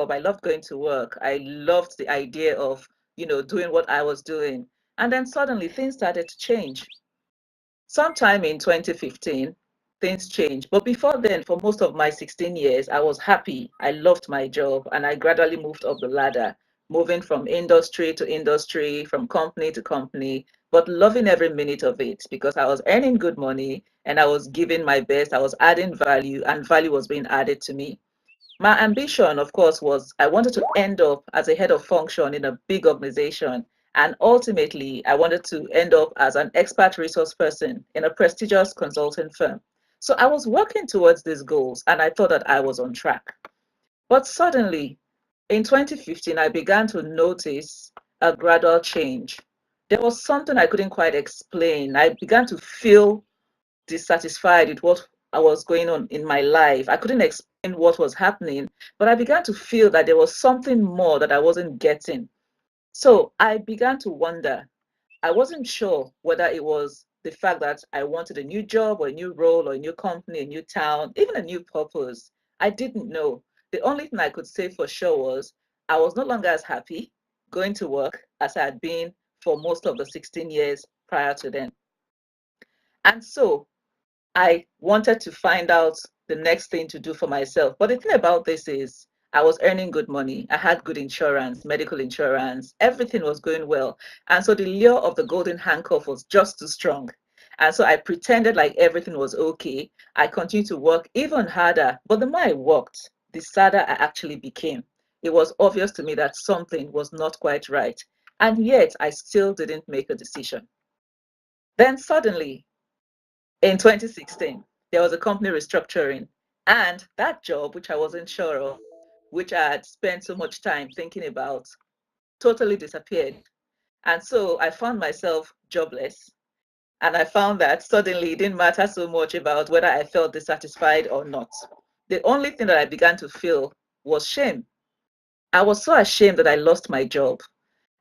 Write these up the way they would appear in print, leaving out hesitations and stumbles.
job. I loved going to work. I loved the idea of, doing what I was doing. And then suddenly things started to change. Sometime in 2015, things changed. But before then, for most of my 16 years, I was happy. I loved my job and I gradually moved up the ladder, moving from industry to industry, from company to company, but loving every minute of it because I was earning good money and I was giving my best. I was adding value and value was being added to me. My ambition, of course, was I wanted to end up as a head of function in a big organization. And ultimately, I wanted to end up as an expert resource person in a prestigious consulting firm. So I was working towards these goals and I thought that I was on track. But suddenly, in 2015, I began to notice a gradual change. There was something I couldn't quite explain. I began to feel dissatisfied with what I was going on in my life. I couldn't explain what was happening, but I began to feel that there was something more that I wasn't getting. So I began to wonder. I wasn't sure whether it was the fact that I wanted a new job or a new role or a new company, a new town, even a new purpose. I didn't know. The only thing I could say for sure was I was no longer as happy going to work as I had been for most of the 16 years prior to then. And so I wanted to find out the next thing to do for myself. But the thing about this is, I was earning good money. I had good insurance, medical insurance. Everything was going well. And so the lure of the golden handcuff was just too strong. And so I pretended like everything was okay. I continued to work even harder. But the more I worked, the sadder I actually became. It was obvious to me that something was not quite right. And yet I still didn't make a decision. Then suddenly, in 2016, there was a company restructuring, and that job, which I wasn't sure of, which I had spent so much time thinking about, totally disappeared. And so I found myself jobless. And I found that suddenly it didn't matter so much about whether I felt dissatisfied or not. The only thing that I began to feel was shame. I was so ashamed that I lost my job.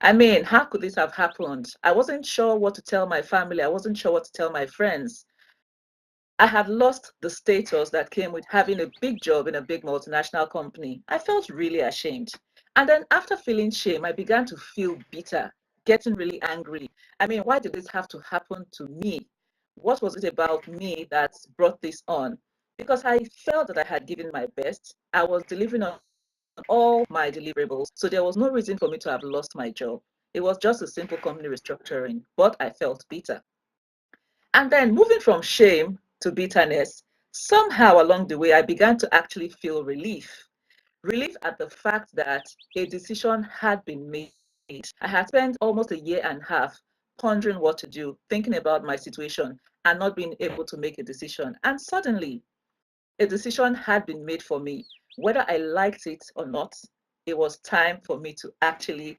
I mean, how could this have happened? I wasn't sure what to tell my family. I wasn't sure what to tell my friends. I had lost the status that came with having a big job in a big multinational company. I felt really ashamed. And then after feeling shame, I began to feel bitter, getting really angry. I mean, why did this have to happen to me? What was it about me that brought this on? Because I felt that I had given my best. I was delivering on all my deliverables. So there was no reason for me to have lost my job. It was just a simple company restructuring, but I felt bitter. And then moving from shame to bitterness, somehow along the way, I began to actually feel relief. Relief at the fact that a decision had been made. I had spent almost a year and a half pondering what to do, thinking about my situation, and not being able to make a decision. And suddenly, a decision had been made for me. Whether I liked it or not, it was time for me to actually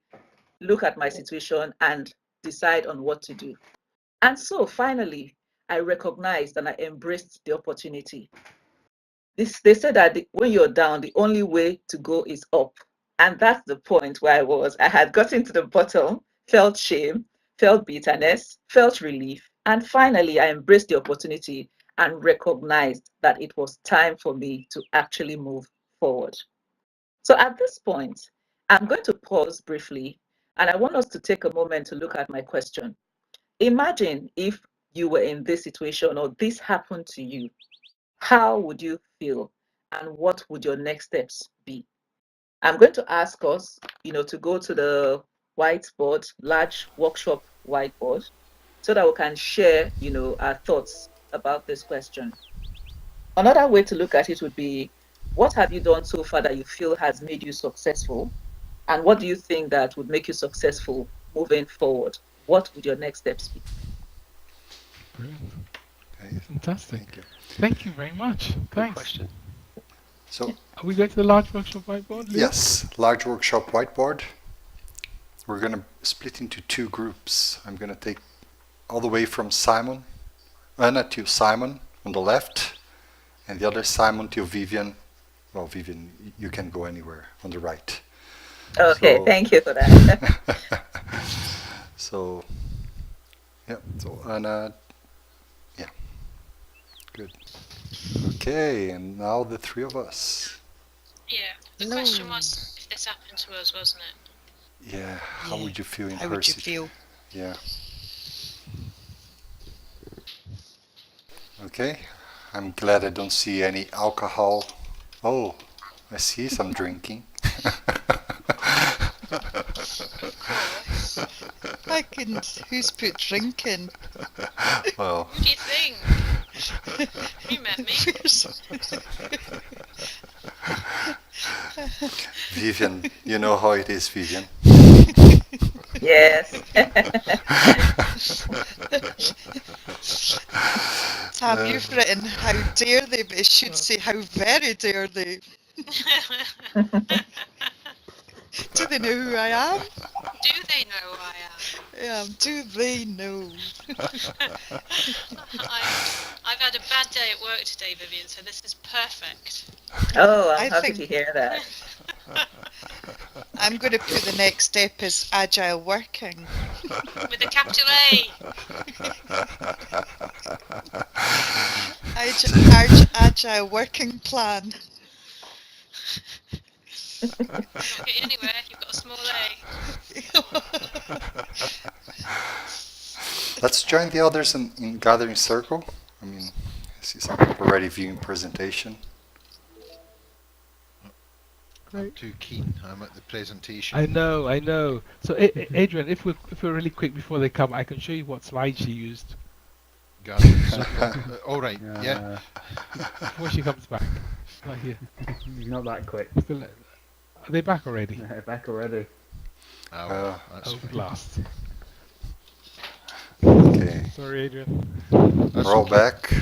look at my situation and decide on what to do. And so finally, I recognized and I embraced the opportunity. They said that when you're down, the only way to go is up. And that's the point where I was. I had gotten to the bottom, felt shame, felt bitterness, felt relief. And finally, I embraced the opportunity and recognized that it was time for me to actually move forward. So at this point, I'm going to pause briefly and I want us to take a moment to look at my question. Imagine if you were in this situation or this happened to you, how would you feel and what would your next steps be? I'm going to ask us, to go to the whiteboard, large workshop whiteboard, so that we can share, our thoughts about this question. Another way to look at it would be, what have you done so far that you feel has made you successful? And what do you think that would make you successful moving forward? What would your next steps be? Brilliant. Okay, Fantastic. thank you. Thank you very much. Good Thanks. question. So, Are we going to the large workshop whiteboard, Leo? yes, large workshop whiteboard. We're going to split into two groups. I'm going to take all the way from Simon, Anna to Simon on the left, and the other Simon to Vivian. Well, Vivian, you can go anywhere on the right. Okay, So, thank you for that. so yeah, so Anna, yeah, good. Okay, and now the three of us. Yeah. The question was if this happened to us, wasn't it? Yeah, how would you feel in How her would you situation? feel? Yeah. Okay. I'm glad I don't see any alcohol. Oh, I see some drinking. I can. Who's put drinking? Well, Who do you think? You met me. Vivian, you know how it is, Vivian. Yes. Tam, you've written how dare they, but it should say how very dare they. Do they know who I am? Do they know who I am? Yeah, do they know? I've had a bad day at work today, Vivian, so this is perfect. Oh, I'm I happy think to hear that. I'm going to put the next step as agile working. With a capital A. Agile working plan. Not getting anywhere if you've got a small A. Let's join the others in gathering circle. I mean, I see some people already viewing presentation. I'm too keen. I'm at the presentation. I know. So, Adrian, if we're really quick before they come, I can show you what slide she used Gathering circle. All right. Yeah. before she comes back. Right here. Not that quick. Still, are they back already? Back already. Oh, that's Oh, fine. blast. Okay, Sorry, Adrian. That's we're all okay. back.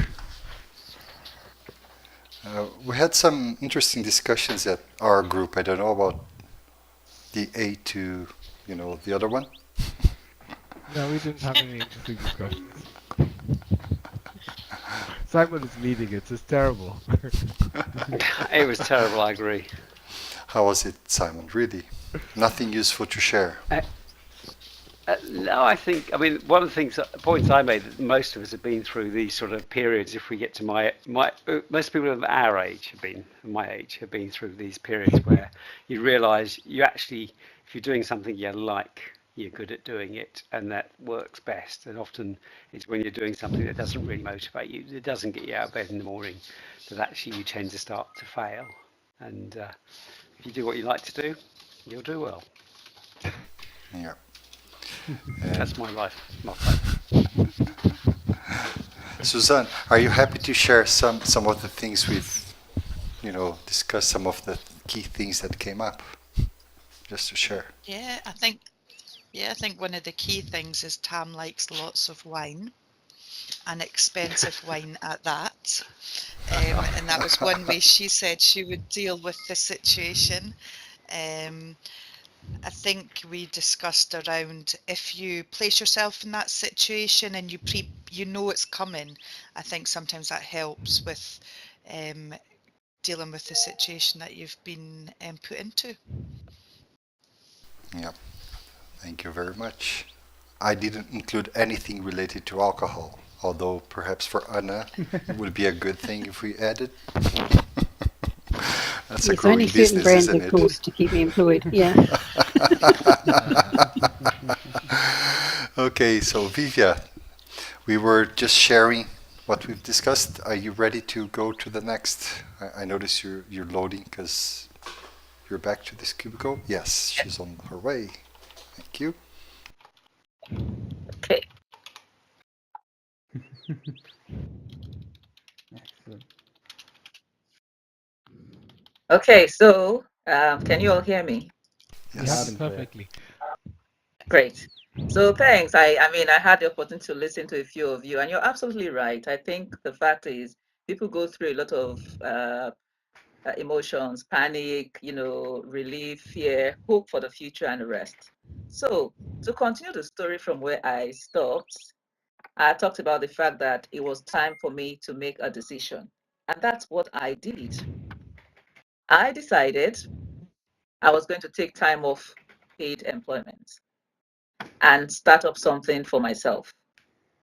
We had some interesting discussions at our group. I don't know about the A2, the other one. No, we didn't have any interesting discussions. Simon is leading it. It's terrible. It was terrible, I agree. How was it, Simon? Really? Nothing useful to share. No, I mean, one of the points I made that most of us have been through these sort of periods. If we get to most people of our age my age, have been through these periods where you realise you actually, if you're doing something you like, you're good at doing it, and that works best. And often it's when you're doing something that doesn't really motivate you, that doesn't get you out of bed in the morning, that actually you tend to start to fail. And if you do what you like to do, you'll do well. Yeah. That's my life motto. Suzanne, are you happy to share some of the things we've, discussed, some of the key things that came up? Just to share. Yeah, I think one of the key things is Tam likes lots of wine, and expensive wine at that. And that was one way she said she would deal with the situation. I think we discussed around if you place yourself in that situation and you know it's coming. I think sometimes that helps with dealing with the situation that you've been put into. Yeah. Thank you very much. I didn't include anything related to alcohol, although perhaps for Anna it would be a good thing if we added. That's a It's only growing certain business, brands, isn't of it? course, to keep me employed. Yeah. Okay, so Vivia, we were just sharing what we've discussed. Are you ready to go to the next? I notice you're loading because you're back to this cubicle. Yes, she's on her way. Thank you. Okay. Excellent. Okay, so can you all hear me? You have Yes. it perfectly. Great. So thanks. I mean, I had the opportunity to listen to a few of you, and you're absolutely right. I think the fact is people go through a lot of emotions, panic, relief, fear, hope for the future, and the rest. So to continue the story from where I stopped, I talked about the fact that it was time for me to make a decision. And that's what I did. I decided I was going to take time off paid employment and start up something for myself,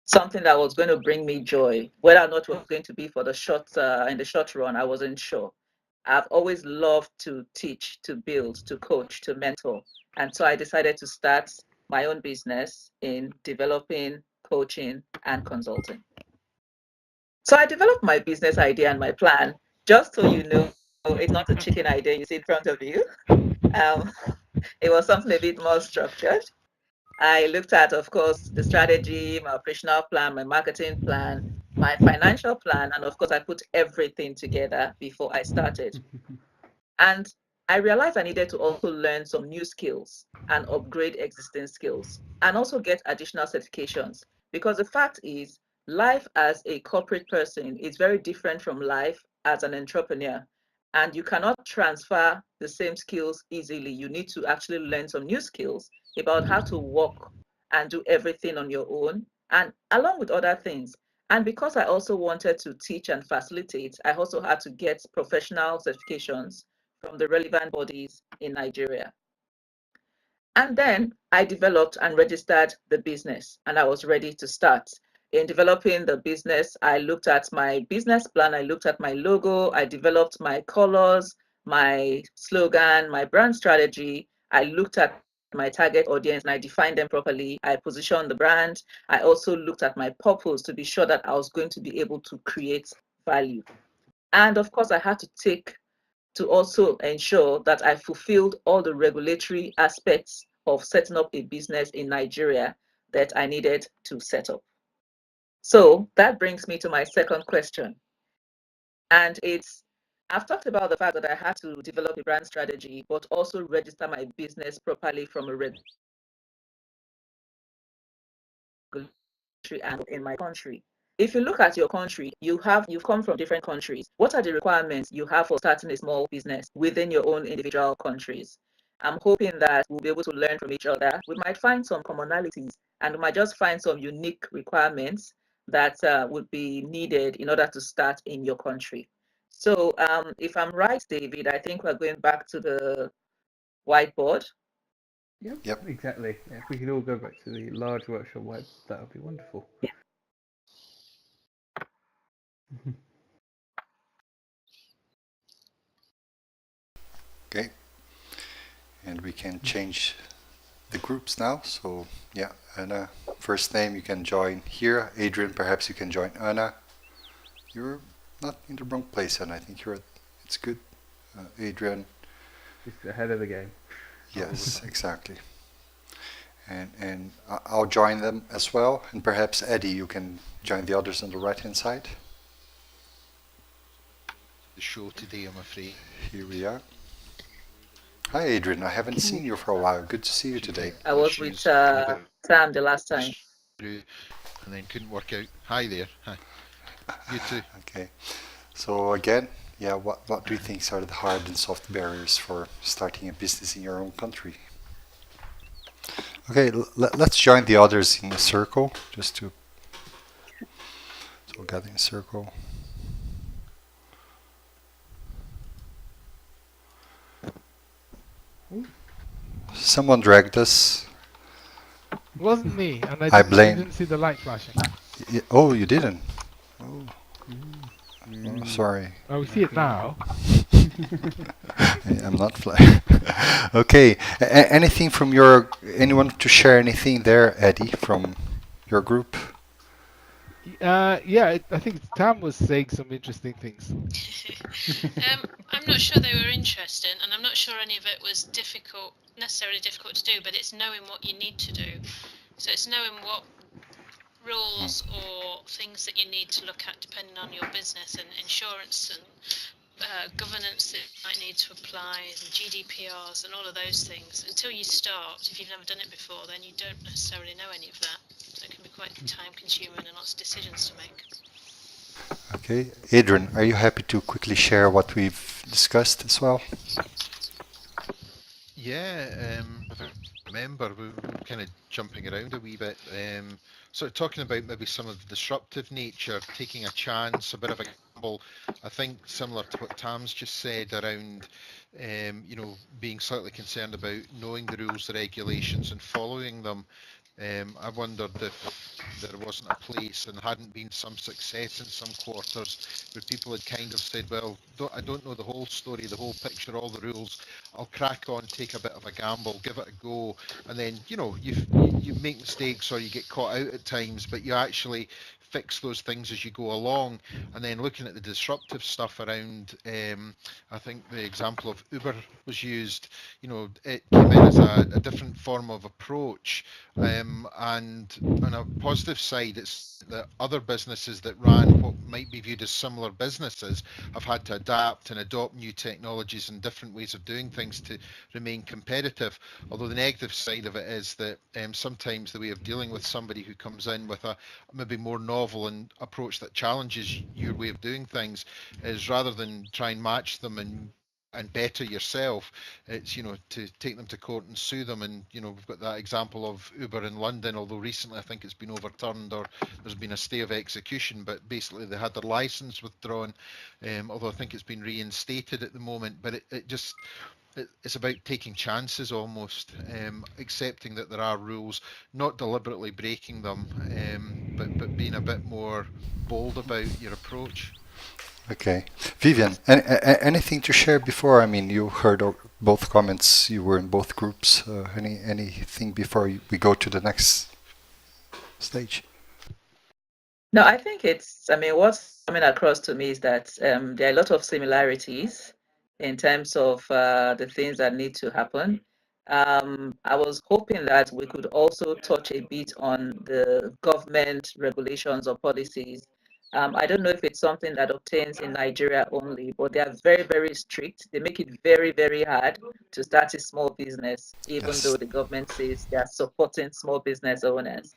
something that was going to bring me joy. Whether or not it was going to be for the short in the short run, I wasn't sure. I've always loved to teach, to build, to coach, to mentor. And so I decided to start my own business in developing, coaching, and consulting. So I developed my business idea and my plan, just so you know, it's not a chicken idea you see in front of you. Um, it was something a bit more structured. I looked at, of course, the strategy, my operational plan, my marketing plan, my financial plan, and of course, I put everything together before I started. And I realized I needed to also learn some new skills and upgrade existing skills and also get additional certifications. Because the fact is, life as a corporate person is very different from life as an entrepreneur. And you cannot transfer the same skills easily. You need to actually learn some new skills about how to work and do everything on your own, and along with other things. And because I also wanted to teach and facilitate, I also had to get professional certifications from the relevant bodies in Nigeria. And then I developed and registered the business, and I was ready to start. In developing the business, I looked at my business plan, I looked at my logo, I developed my colors, my slogan, my brand strategy. I looked at my target audience and I defined them properly. I positioned the brand. I also looked at my purpose to be sure that I was going to be able to create value. And of course, I had to also ensure that I fulfilled all the regulatory aspects of setting up a business in Nigeria that I needed to set up. So that brings me to my second question. And I've talked about the fact that I had to develop a brand strategy, but also register my business properly from a regulatory and in my country. If you look at your country, you've come from different countries. What are the requirements you have for starting a small business within your own individual countries? I'm hoping that we'll be able to learn from each other. We might find some commonalities and we might just find some unique requirements that would be needed in order to start in your country. So if I'm right, David, I think we're going back to the whiteboard. Yep, exactly. If we could all go back to the large workshop web, that would be wonderful. Yeah. Okay, and we can change the groups now. So yeah, Anna, first name, you can join here. Adrian, perhaps you can join Anna. You're not in the wrong place, and I think it's good. Adrian. Just ahead of the game. Yes, exactly. And I'll join them as well, and perhaps Eddie, you can join the others on the right hand side. The show today, I'm afraid. Here we are. Hi Adrian, I haven't seen you for a while. Good to see you today. I was with Sam the last time. And then couldn't work out. Hi there. Hi. You too. Okay. So again, yeah, what do you think are the hard and soft barriers for starting a business in your own country? Okay, let's join the others in a circle, so gather in a circle. Someone dragged us. It wasn't me, and I blame. didn't see the light flashing. Oh, you didn't? Oh. Oh, sorry. Oh, we see it now. I'm not Okay. Anything from anyone to share anything there, Eddie, from your group? Yeah, I think Tam was saying some interesting things. I'm not sure they were interesting, and I'm not sure any of it was necessarily difficult to do, but it's knowing what you need to do. So it's knowing what rules or things that you need to look at depending on your business, and insurance and governance that you might need to apply, and GDPRs and all of those things. Until you start, if you've never done it before, then you don't necessarily know any of that. So it can be quite time consuming and lots of decisions to make. Okay. Adrian, are you happy to quickly share what we've discussed as well? Yeah, if I remember, we were kind of jumping around a wee bit. Sort of talking about maybe some of the disruptive nature, taking a chance, a bit of a gamble. I think similar to what Tam's just said around, being slightly concerned about knowing the rules, the regulations, and following them. I wondered if there wasn't a place and hadn't been some success in some quarters where people had kind of said, well, I don't know the whole story, the whole picture, all the rules. I'll crack on, take a bit of a gamble, give it a go, and then you make mistakes or you get caught out at times, but you actually fix those things as you go along. And then looking at the disruptive stuff around, I think the example of Uber was used. It came in as a different form of approach, and on a positive side, it's that other businesses that ran what might be viewed as similar businesses have had to adapt and adopt new technologies and different ways of doing things to remain competitive. Although the negative side of it is that sometimes the way of dealing with somebody who comes in with a maybe more novel and approach that challenges your way of doing things is, rather than try and match them and better yourself, it's to take them to court and sue them. And we've got that example of Uber in London, although recently I think it's been overturned or there's been a stay of execution, but basically they had their license withdrawn, although I think it's been reinstated at the moment. But it's about taking chances almost, accepting that there are rules, not deliberately breaking them, but being a bit more bold about your approach. Okay. Vivian, anything to share before? I mean, you heard both comments. You were in both groups. Anything before we go to the next stage? No, I think what's coming across to me is that there are a lot of similarities in terms of the things that need to happen. I was hoping that we could also touch a bit on the government regulations or policies. I don't know if it's something that obtains in Nigeria only, but they are very, very strict. They make it very, very hard to start a small business, even though Yes. the government says they are supporting small business owners.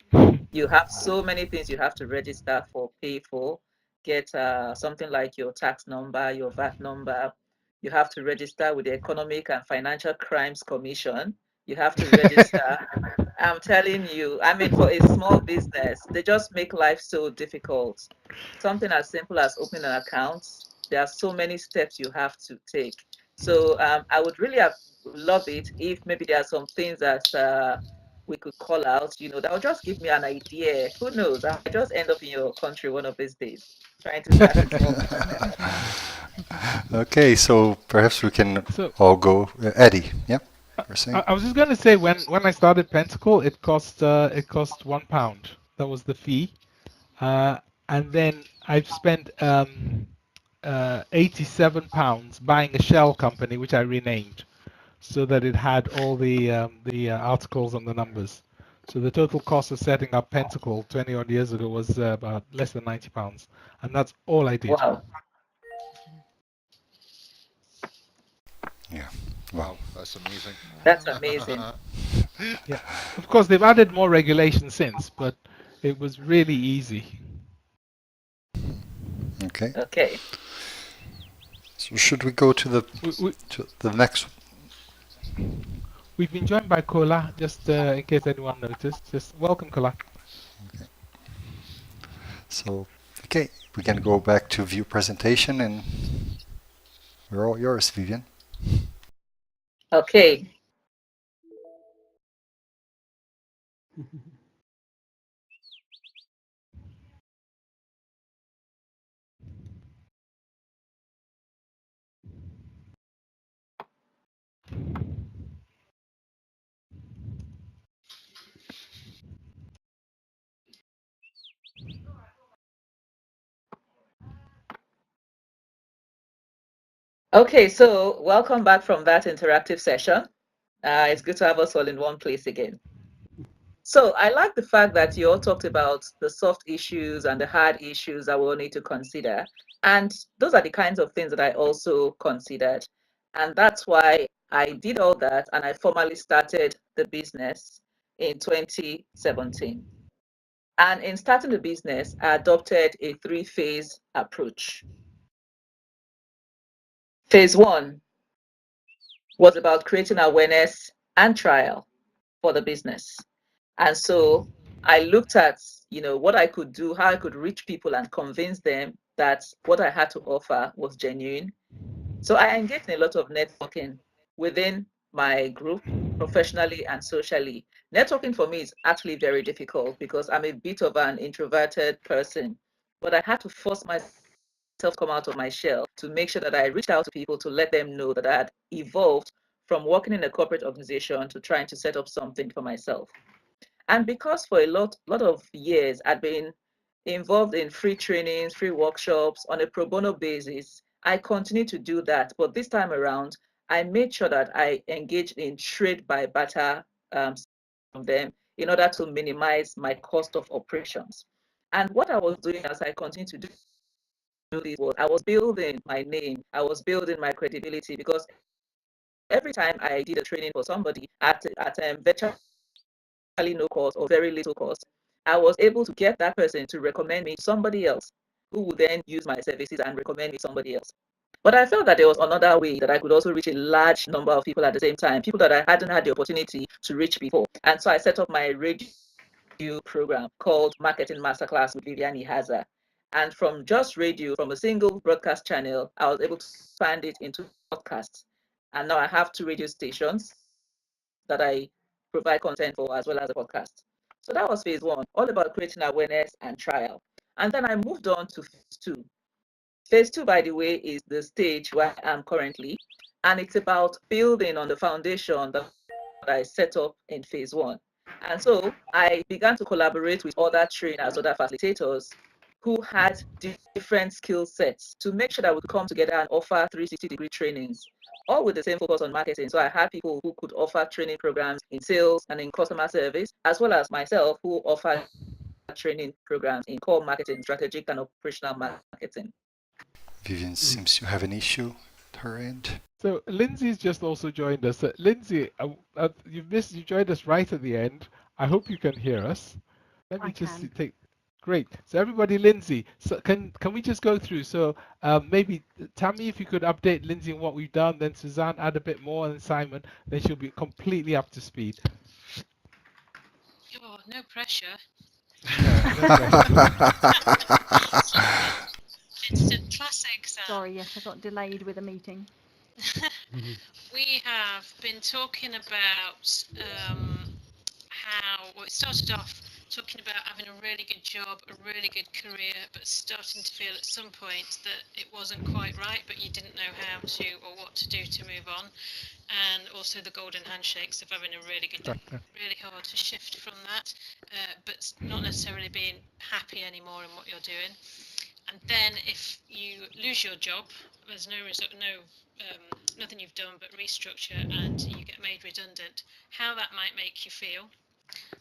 You have so many things you have to register for, pay for, get something like your tax number, your VAT number. You have to register with the Economic and Financial Crimes Commission. You have to register. I'm telling you, for a small business, they just make life so difficult. Something as simple as opening an account, there are so many steps you have to take. So I would really love it if maybe there are some things that we could call out, that would just give me an idea. Who knows? I might just end up in your country one of these days, trying to start a small business. Okay, so perhaps we can So all go. Eddie, yeah, you're saying? I was just going to say, when I started Pentacle, it cost £1. That was the fee, and then I've spent £87 buying a shell company, which I renamed, so that it had all the articles and the numbers. So the total cost of setting up Pentacle 20 odd years ago was about less than £90, and that's all I did. Wow, Yeah. Wow, that's amazing. that's amazing. Yeah, of course they've added more regulations since, but it was really easy. Okay. Okay. So should we go to We, the next? we've been joined by Kola, just in case anyone noticed. Just welcome, Kola. Okay. So, okay, we can go back to view presentation, and we're all yours, Vivian. Okay. Okay, so welcome back from that interactive session. It's good to have us all in one place again. So I like the fact that you all talked about the soft issues and the hard issues that we'll need to consider. And those are the kinds of things that I also considered. And that's why I did all that and I formally started the business in 2017. And in starting the business, I adopted a 3-phase approach. Phase 1 was about creating awareness and trial for the business. And so I looked at, what I could do, how I could reach people and convince them that what I had to offer was genuine. So I engaged in a lot of networking within my group professionally and socially. Networking for me is actually very difficult because I'm a bit of an introverted person, but I had to force myself to come out of my shell to make sure that I reached out to people to let them know that I had evolved from working in a corporate organization to trying to set up something for myself. And because for a lot of years I'd been involved in free trainings, free workshops on a pro bono basis, I continue to do that. But this time around, I made sure that I engaged in trade by barter from them in order to minimize my cost of operations. And what I was doing as I continued to do this was I was building my name, I was building my credibility because every time I did a training for somebody at virtually no cost or very little cost, I was able to get that person to recommend me to somebody else who would then use my services and recommend me to somebody else. But I felt that there was another way that I could also reach a large number of people at the same time, people that I hadn't had the opportunity to reach before. And so I set up my radio program called Marketing Masterclass with Vivian Ihaza. And from just radio, from a single broadcast channel, I was able to expand it into podcasts. And now I have 2 radio stations that I provide content for as well as a podcast. So that was phase 1, all about creating awareness and trial. And then I moved on to phase 2. Phase 2, by the way, is the stage where I am currently, and it's about building on the foundation that I set up in phase 1. And so I began to collaborate with other trainers, other facilitators who had different skill sets to make sure that we could come together and offer 360-degree trainings, all with the same focus on marketing. So I had people who could offer training programs in sales and in customer service, as well as myself who offered training programs in core marketing, strategic and operational marketing. Vivian seems to have an issue at her end. So Lindsay's just also joined us. Lindsay, you joined us right at the end. I hope you can hear us. Let me just take. Great. So everybody, Lindsay. So can we just go through? So maybe Tammy, if you could update Lindsay on what we've done, then Suzanne add a bit more, and Simon, then she'll be completely up to speed. Oh, no pressure. Instant classic. Sorry, yes, I got delayed with a meeting. We have been talking about how it started off talking about having a really good job, a really good career, but starting to feel at some point that it wasn't quite right, but you didn't know how to or what to do to move on. And also the golden handshakes of having a really good job, really hard to shift from that, but not necessarily being happy anymore in what you're doing. And then if you lose your job, there's no result, nothing you've done but restructure, and you get made redundant, how that might make you feel.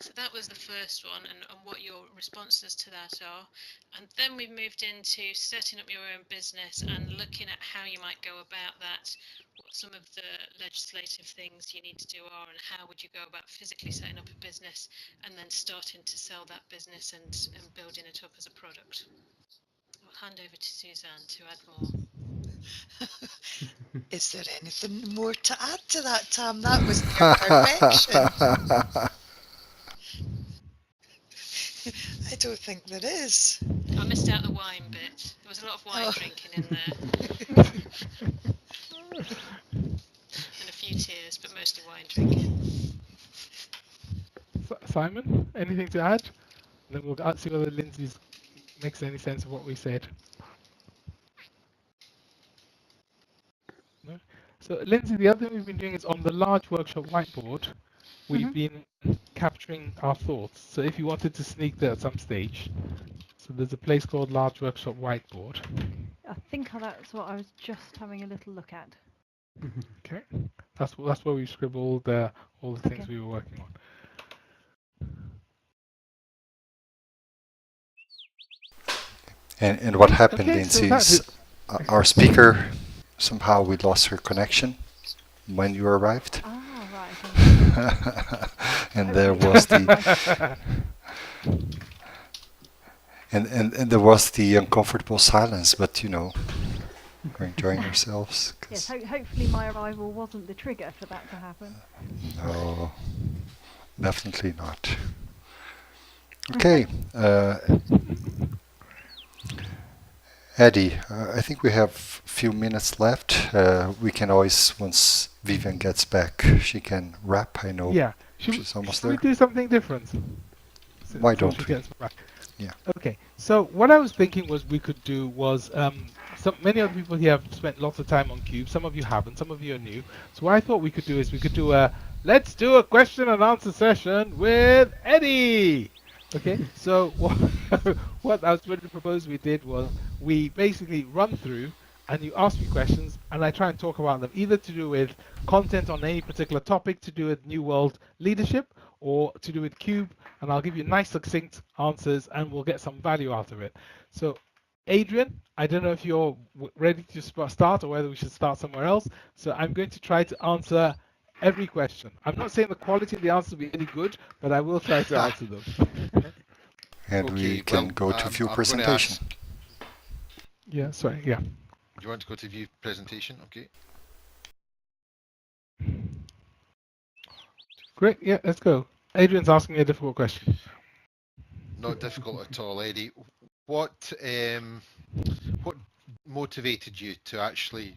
So that was the first one, and what your responses to that are. And then we've moved into setting up your own business and looking at how you might go about that, what some of the legislative things you need to do are, and how would you go about physically setting up a business and then starting to sell that business and building it up as a product. I'll hand over to Suzanne to add more. Is there anything more to add to that, Tam? That was near perfection. I don't think there is. I missed out the wine bit. There was a lot of wine drinking in there. And a few tears, but mostly wine drinking. Simon, anything to add? And then we'll see whether Lindsay makes any sense of what we said. No? So Lindsay, the other thing we've been doing is on the large workshop whiteboard, we've been capturing our thoughts. So if you wanted to sneak there at some stage, so there's a place called Large Workshop Whiteboard. I think that's what I was just having a little look at. Okay, that's where we scribbled all the things we were working on. And what happened, Lindsay, is our speaker, somehow we lost her connection when you arrived. Ah, right. And there was the and there was the uncomfortable silence, but you know, we're enjoying ourselves. Yes, hopefully my arrival wasn't the trigger for that to happen. No, definitely not. Okay. Eddie, I think we have a few minutes left. We can always, once Vivian gets back, she can wrap. I know Yeah. she's almost Should we there. do something different? Why Until she don't we? gets back. Yeah. Okay. So what I was thinking was we could do was many other people here have spent lots of time on QUBE. Some of you haven't. Some of you are new. So what I thought we could do is we could do a let's do a question and answer session with Eddie. Okay. So what I was going to propose we did was we basically run through and you ask me questions and I try and talk about them, either to do with content on any particular topic, to do with New World leadership, or to do with QUBE, and I'll give you nice succinct answers and we'll get some value out of it. So Adrian, I don't know if you're ready to start or whether we should start somewhere else. So I'm going to try to answer every question. I'm not saying the quality of the answer will be any good, but I will try to answer them. And we can go to view presentation. Yeah, sorry, yeah. Do you want to go to view presentation? Okay. Great, yeah, let's go. Adrian's asking me a difficult question. Not difficult at all, Eddie. What motivated you to actually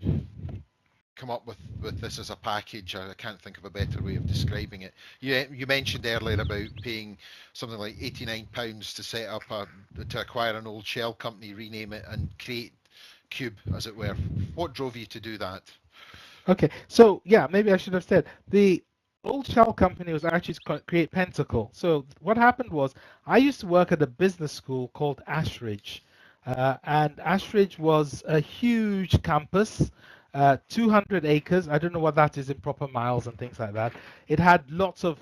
come up with this as a package? I can't think of a better way of describing it. You mentioned earlier about paying something like £89 to set up to acquire an old shell company, rename it, and create QUBE, as it were. What drove you to do that? Okay, so yeah, maybe I should have said the old shell company was actually to create Pentacle. So what happened was I used to work at a business school called Ashridge, and Ashridge was a huge campus. 200 acres. I don't know what that is in proper miles and things like that. It had lots of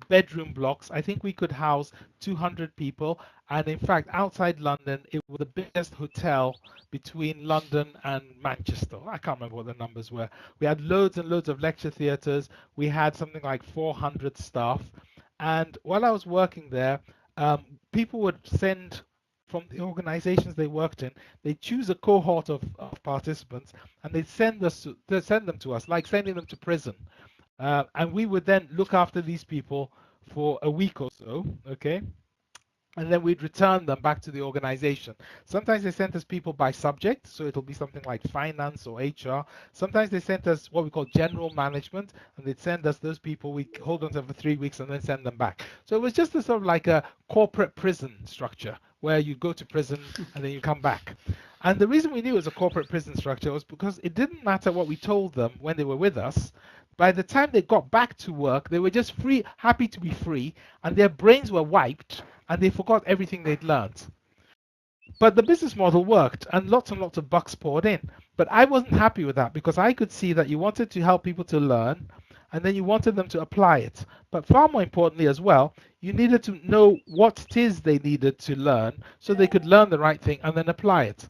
bedroom blocks. I think we could house 200 people. And in fact, outside London, it was the biggest hotel between London and Manchester. I can't remember what the numbers were. We had loads and loads of lecture theatres. We had something like 400 staff. And while I was working there, people would send from the organizations they worked in, they choose a cohort of participants and they send them to us, like sending them to prison. And we would then look after these people for a week or so, okay? And then we'd return them back to the organization. Sometimes they sent us people by subject, so it'll be something like finance or HR. Sometimes they sent us what we call general management, and they'd send us those people. We hold on to them for 3 weeks and then send them back. So it was just a sort of like a corporate prison structure where you go to prison and then you come back. And the reason we knew it was a corporate prison structure was because it didn't matter what we told them when they were with us. By the time they got back to work, they were just free, happy to be free, and their brains were wiped, and they forgot everything they'd learned. But the business model worked, and lots of bucks poured in. But I wasn't happy with that because I could see that you wanted to help people to learn, and then you wanted them to apply it. But far more importantly as well, you needed to know what it is they needed to learn so they could learn the right thing and then apply it.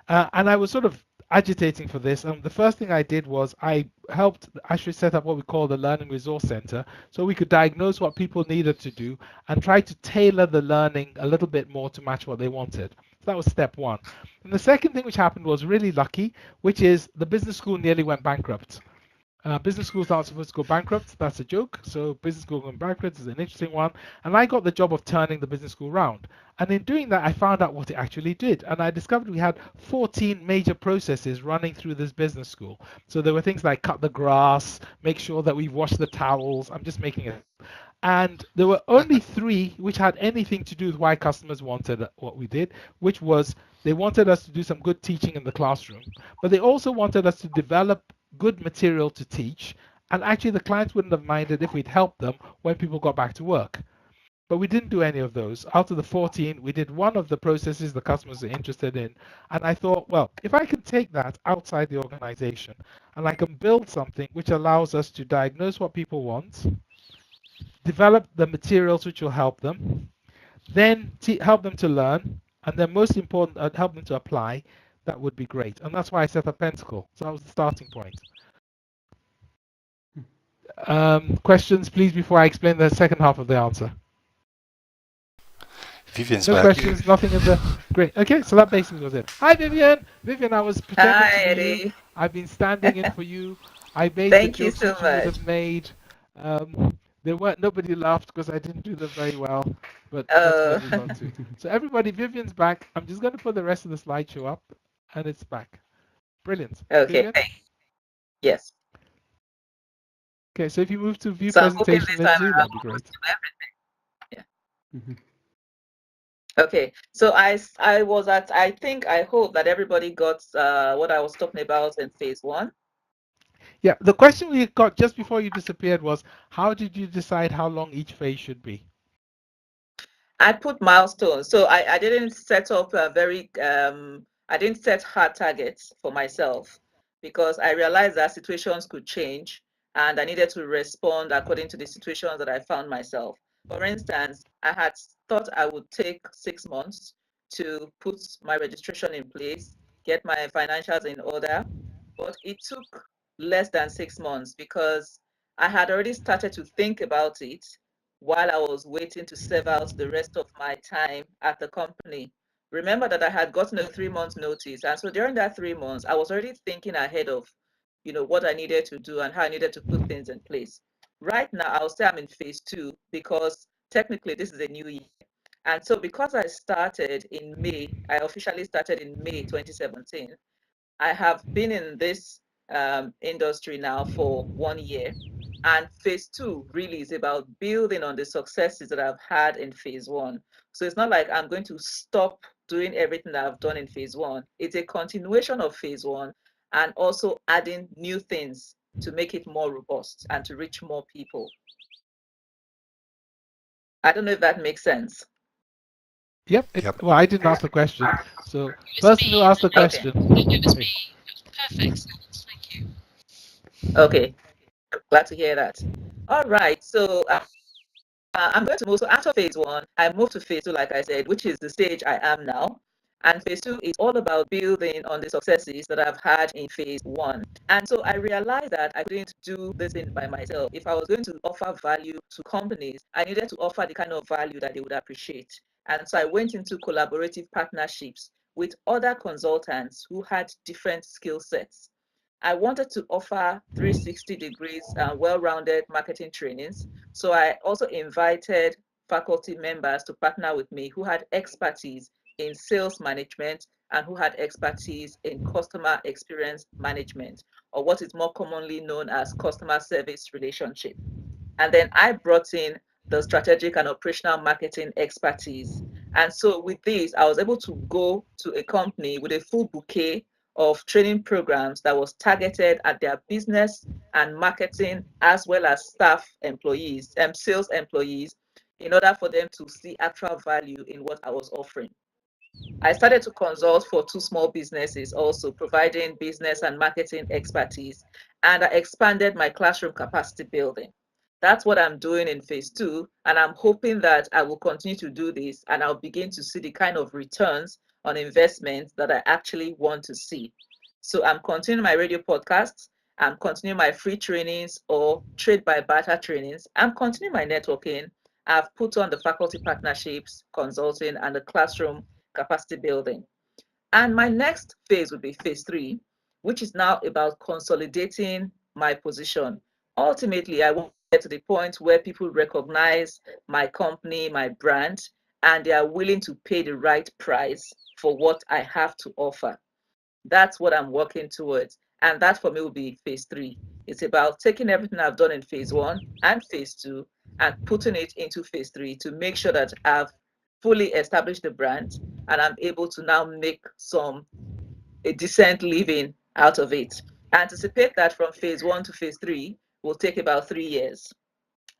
And I was sort of agitating for this. And the first thing I did was I helped actually set up what we call the Learning Resource Center so we could diagnose what people needed to do and try to tailor the learning a little bit more to match what they wanted. So that was step one. And the second thing which happened was really lucky, which is the business school nearly went bankrupt. Business schools aren't supposed to go bankrupt. That's a joke. So business school going bankrupt is an interesting one. And I got the job of turning the business school round. And in doing that, I found out what it actually did. And I discovered we had 14 major processes running through this business school. So there were things like cut the grass, make sure that we wash the towels. I'm just making it. And there were only 3 which had anything to do with why customers wanted what we did, which was they wanted us to do some good teaching in the classroom, but they also wanted us to develop good material to teach. And actually, the clients wouldn't have minded if we'd helped them when people got back to work. But we didn't do any of those. Out of the 14, we did one of the processes the customers are interested in. And I thought, well, if I can take that outside the organization and I can build something which allows us to diagnose what people want, develop the materials which will help them, then help them to learn, and then most important, help them to apply, that would be great. And that's why I set up Pentacle. So that was the starting point. Questions, please, before I explain the second half of the answer. Vivian's no back. questions, nothing in the... Great. Okay, so that basically was it. Hi, Vivian. Vivian, I was pretending to be you. I've been standing in for you. I made Thank the you jokes so which you would much. have made. Nobody laughed because I didn't do them very well, but that's what we got to. So everybody, Vivian's back. I'm just going to put the rest of the slideshow up, and it's back. Brilliant. Okay. Vivian? Yes. Okay, so if you move to view So I'm hoping presentation, this time Lindsay, around that'd be great. Yeah. Mhm. Okay. So I hope that everybody got what I was talking about in phase 1. Yeah, the question we got just before you disappeared was, how did you decide how long each phase should be? I put milestones. So I didn't set up I didn't set hard targets for myself because I realized that situations could change and I needed to respond according to the situations that I found myself. For instance, I had thought I would take 6 months to put my registration in place, get my financials in order, but it took less than 6 months because I had already started to think about it while I was waiting to serve out the rest of my time at the company. Remember that I had gotten a 3 month notice. And so during that 3 months, I was already thinking ahead of, what I needed to do and how I needed to put things in place. Right now, I'll say I'm in phase 2 because technically this is a new year. And so because I started in May, I officially started in May 2017. I have been in this industry now for 1 year. And phase 2 really is about building on the successes that I've had in phase 1. So it's not like I'm going to stop doing everything that I've done in phase 1. It's a continuation of phase 1 and also adding new things to make it more robust and to reach more people. I don't know if that makes sense. Yep. Well, I didn't ask the question. So, person who asked the question. It was me. It was perfect sense. Thank you. Okay. Glad to hear that. All right. So I'm going to move. So after phase 1, I moved to phase 2, like I said, which is the stage I am now. And phase 2 is all about building on the successes that I've had in phase 1. And so I realized that I couldn't do this thing by myself. If I was going to offer value to companies, I needed to offer the kind of value that they would appreciate. And so I went into collaborative partnerships with other consultants who had different skill sets. I wanted to offer 360 degrees well-rounded marketing trainings. So I also invited faculty members to partner with me who had expertise in sales management and who had expertise in customer experience management, or what is more commonly known as customer service relationship. And then I brought in the strategic and operational marketing expertise. And so with this, I was able to go to a company with a full bouquet of training programs that was targeted at their business and marketing, as well as staff employees and sales employees, in order for them to see actual value in what I was offering. I started to consult for 2 small businesses, also providing business and marketing expertise, and I expanded my classroom capacity building. That's what I'm doing in phase 2, and I'm hoping that I will continue to do this and I'll begin to see the kind of returns on investment that I actually want to see. So I'm continuing my radio podcasts, I'm continuing my free trainings or trade by barter trainings, I'm continuing my networking. I've put on the faculty partnerships, consulting, and the classroom capacity building. And my next phase would be phase 3, which is now about consolidating my position. Ultimately, I want to get to the point where people recognize my company, my brand, and they are willing to pay the right price for what I have to offer. That's what I'm working towards. And that for me will be phase 3. It's about taking everything I've done in phase 1 and phase 2 and putting it into phase 3 to make sure that I've fully established the brand and I'm able to now make a decent living out of it. I anticipate that from phase 1 to phase 3 will take about 3 years.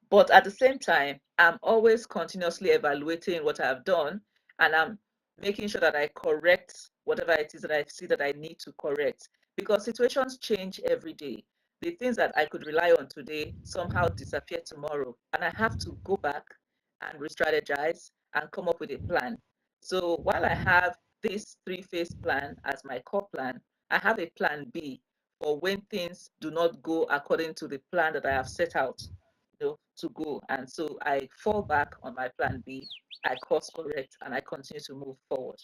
But at the same time, I'm always continuously evaluating what I've done and I'm making sure that I correct whatever it is that I see that I need to correct because situations change every day. The things that I could rely on today somehow disappear tomorrow, and I have to go back and re strategize and come up with a plan. So while I have this 3 phase plan as my core plan, I have a plan B for when things do not go according to the plan that I have set out to go. And so I fall back on my plan B, I course correct, and I continue to move forward.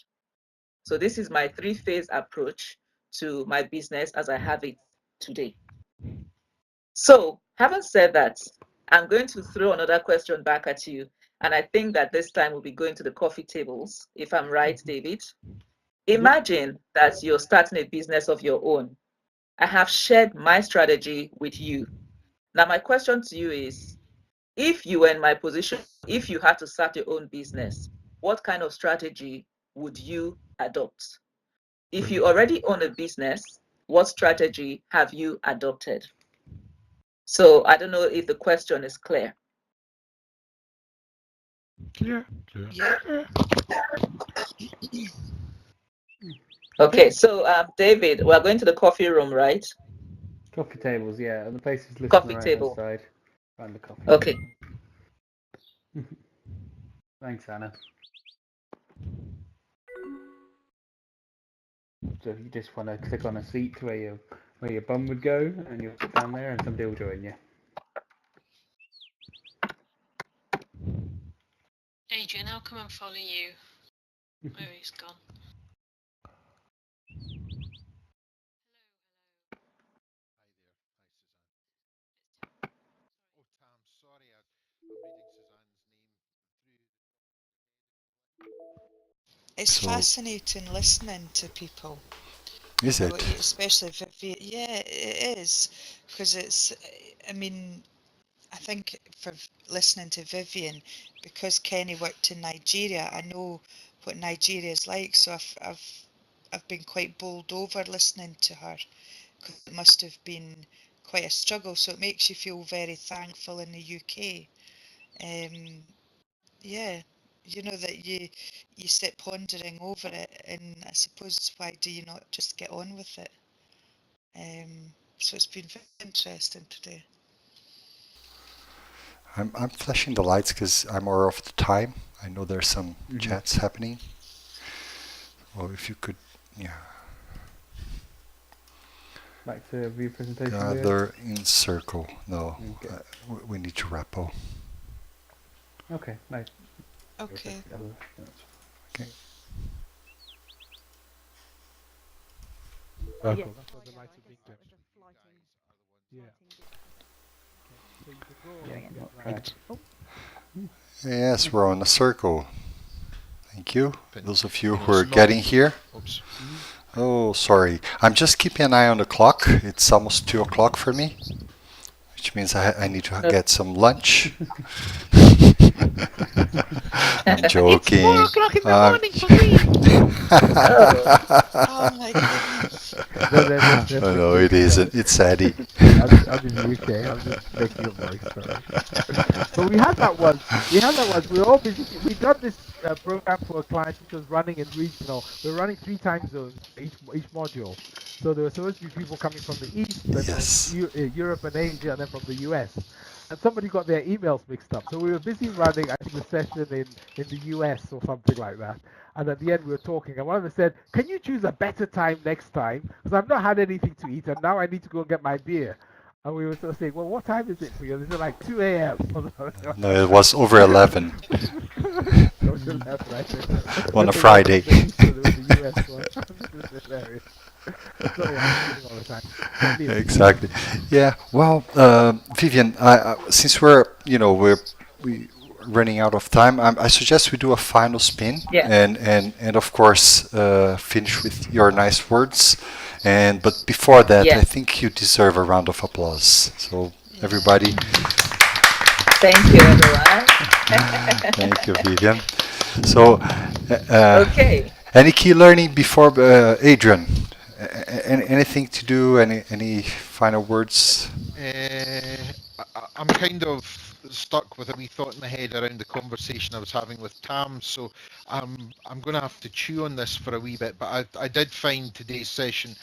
So this is my 3 phase approach to my business as I have it today. So having said that, I'm going to throw another question back at you. And I think that this time we'll be going to the coffee tables, if I'm right, David. Imagine that you're starting a business of your own. I have shared my strategy with you. Now, my question to you is, if you were in my position, if you had to start your own business, what kind of strategy would you adopt? If you already own a business, what strategy have you adopted? So I don't know if the question is clear. Clear. Yeah. Okay, so David, we're going to the coffee room, right? Coffee tables, yeah. And the place is listed on Coffee the right hand table. side. Find the coffee. Okay. Thanks, Anna. So you just want to click on a seat where your bum would go, and you'll sit down there, and somebody will join you. Adrian, I'll come and follow you. Where he's gone. It's So- fascinating listening to people. Is You know, it? especially Vivian. Yeah, it is, because it's. I mean, I think for listening to Vivian, because Kenny worked in Nigeria, I know what Nigeria is like. So I've been quite bowled over listening to her, because it must have been quite a struggle. So it makes you feel very thankful in the UK. Yeah, you know that you sit pondering over it, and I suppose why do you not just get on with it? So it's been very interesting today. I'm flashing the lights because I'm aware of the time. I know there's some chats happening. Well, if you could, yeah. Back to review presentation. Gather in circle. No, Okay. we need to repo. Okay, nice. Okay. Okay. Circle. Yes. That's what the lights are being dimmed. Yeah. So you can go Yeah, and not get right. bad. Yes, we're on a circle. Thank you. Those of you who are It's not- getting here. Oops. Oh, sorry. I'm just keeping an eye on the clock. It's almost 2 o'clock for me, which means I need to get some lunch. I'm joking. It's 4 o'clock in the morning for me. Oh my goodness. Oh, no, it isn't. It's Eddie. I'm in the UK. I'm just making a voice. Sorry. But we had that once. We were all busy. We done this program for a client which was running in regional. We were running 3 time zones each module. So there were supposed to be people coming from the east, then Yes. from Europe and Asia, and then from the US. And somebody got their emails mixed up. So we were busy running, I think, the session in the US or something like that. And at the end, we were talking, and one of them said, "Can you choose a better time next time? Because I've not had anything to eat, and now I need to go and get my beer." And we were sort of saying, "Well, what time is it for you?" And they said, "Like 2 a.m." No, it was over 11 on a Friday. Exactly. Yeah. Well, Vivian, since we're running out of time, I suggest we do a final spin, Yeah. and of course finish with your nice words. But before that, Yeah. I think you deserve a round of applause. So everybody, Thank you, everyone. thank you, Vivian. So, Okay. any key learning before Adrian? Anything to do? Any final words? I'm kind of stuck with a wee thought in my head around the conversation I was having with Tam, so I'm going to have to chew on this for a wee bit. But I did find today's session,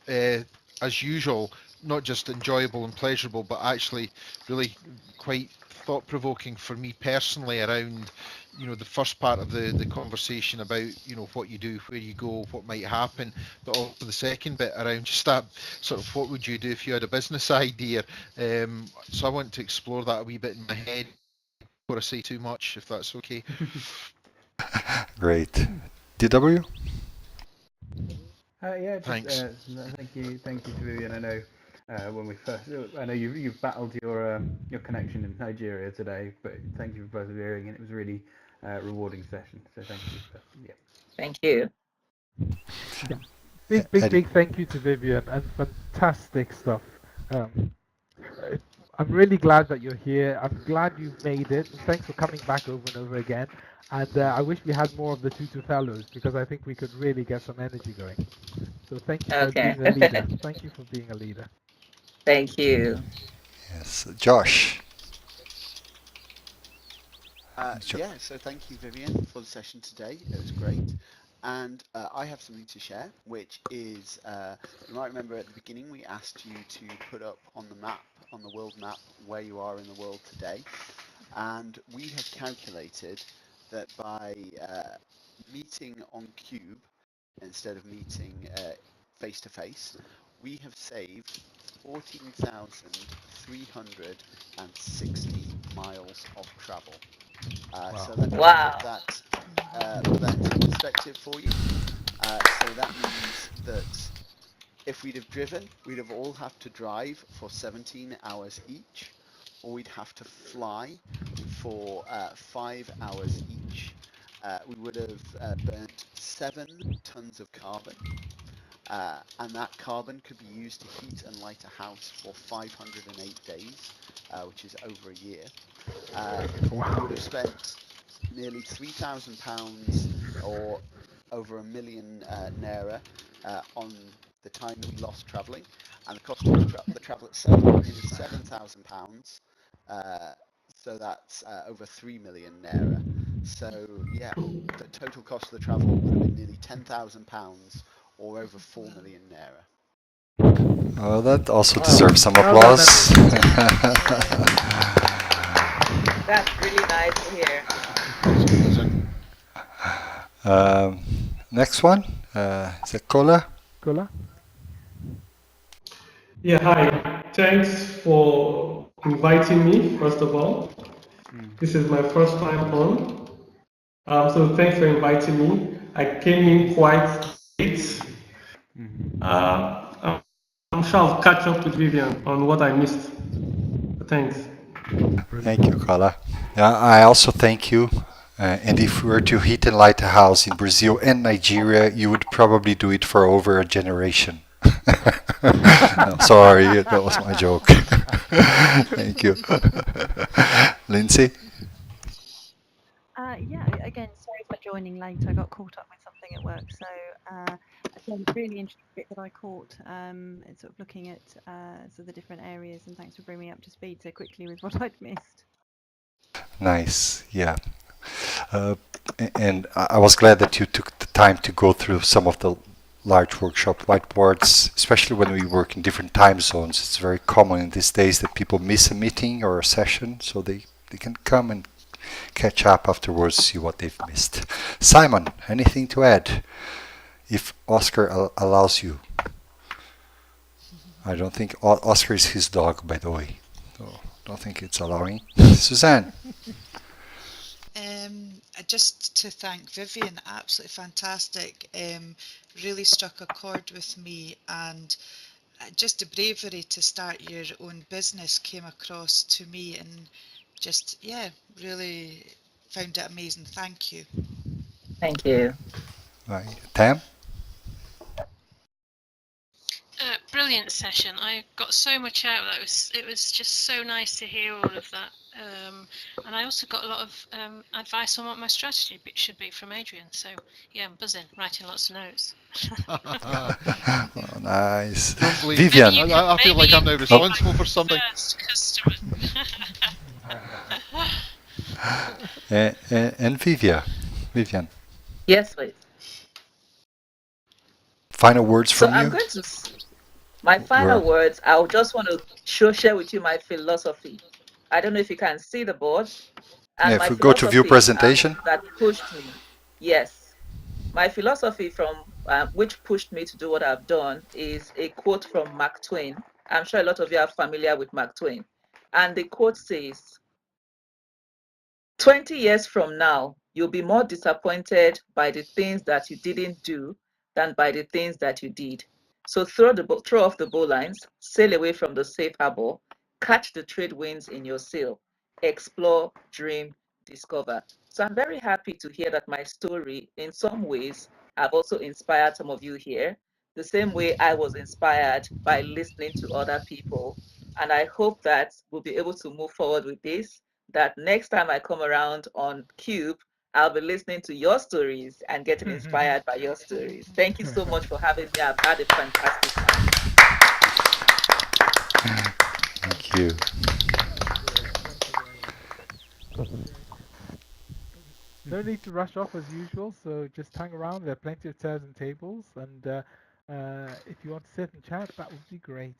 as usual, not just enjoyable and pleasurable, but actually really quite thought-provoking for me personally around, the first part of the conversation about, what you do, where you go, what might happen, but also the second bit around just that sort of what would you do if you had a business idea. So I want to explore that a wee bit in my head before I say too much, if that's okay. Great. DW? Yeah, just, Thanks. thank you to Vivian. I know when we first. I know you've battled your connection in Nigeria today, but thank you for persevering, and it was a really rewarding session. So thank you. Yeah. Thank you. Yeah. Big thank you to Vivian, and fantastic stuff. Um, I'm really glad that you're here. I'm glad you've made it. Thanks for coming back over and over again. And I wish we had more of the Tutu fellows, because I think we could really get some energy going. So thank you for Okay. being a leader. Thank you for being a leader. Thank you. Yes, Josh. Yeah, so thank you, Vivian, for the session today. It was great. And I have something to share, which is, you might remember at the beginning we asked you to put up on the map, on the world map, where you are in the world today. And we have calculated that by meeting on QUBE instead of meeting face-to-face, we have saved 14,360 miles of travel. So let me Wow. put that into perspective for you. So that means that if we'd have driven, we'd have all have to drive for 17 hours each, or we'd have to fly for 5 hours each. We would have burnt 7 tons of carbon, and that carbon could be used to heat and light a house for 508 days, which is over a year. We would have spent nearly £3,000 or over a million naira on the time we lost travelling, and the cost of the travel itself nearly £7,000. So that's over 3 million naira. So yeah, the total cost of the travel would have been nearly £10,000 or over 4 million naira. Oh, that also Wow. deserves some Well done, applause. That's really nice to hear. Next one, is it Kola? Kola? Yeah, hi. Thanks for inviting me, first of all. This is my first time on. So thanks for inviting me. I came in quite late. I'm sure I'll catch up with Vivian on what I missed. Thanks. Thank you, Kola. Yeah, I also thank you. And if we were to heat and light a house in Brazil and Nigeria, you would probably do it for over a generation. No, sorry, that was my joke. Thank you. Lindsay? Yeah, again, sorry for joining late. I got caught up with something at work. So, again, really interesting bit that I caught, it's sort of looking at sort of the different areas, and thanks for bringing me up to speed so quickly with what I'd missed. Nice, yeah. And I was glad that you took the time to go through some of the large workshop whiteboards, especially when we work in different time zones. It's very common in these days that people miss a meeting or a session, so they can come and catch up afterwards, see what they've missed. Simon, anything to add? If Oscar allows you. I don't think Oscar is his dog, by the way. So don't think it's allowing. Suzanne? Just to thank Vivian, absolutely fantastic. Really struck a chord with me, and just the bravery to start your own business came across to me, and just, yeah, really found it amazing. Thank you. Thank you. Right. Tam? Brilliant session. I got so much out of that. It was just so nice to hear all of that. And I also got a lot of advice on what my strategy should be from Adrian. So yeah, I'm buzzing, writing lots of notes. Oh, nice. Vivian. I feel like I'm now responsible for something. And Vivian. Yes, please. Final words from you? I'm going to, my final words, I just want to share with you my philosophy. I don't know if you can see the board. And yeah, if we go to view presentation. That pushed me. Yes. My philosophy from which pushed me to do what I've done is a quote from Mark Twain. I'm sure a lot of you are familiar with Mark Twain. And the quote says, 20 years from now, you'll be more disappointed by the things that you didn't do than by the things that you did. So throw off the bowlines, sail away from the safe harbor, catch the trade winds in your sail, explore, dream, discover. So I'm very happy to hear that my story, in some ways, have also inspired some of you here, the same way I was inspired by listening to other people. And I hope that we'll be able to move forward with this, that next time I come around on QUBE, I'll be listening to your stories and getting inspired by your stories. Thank you so much for having me. I've had a fantastic time. Thank you. No need to rush off as usual, so just hang around. There are plenty of chairs and tables, and if you want to sit and chat, that would be great.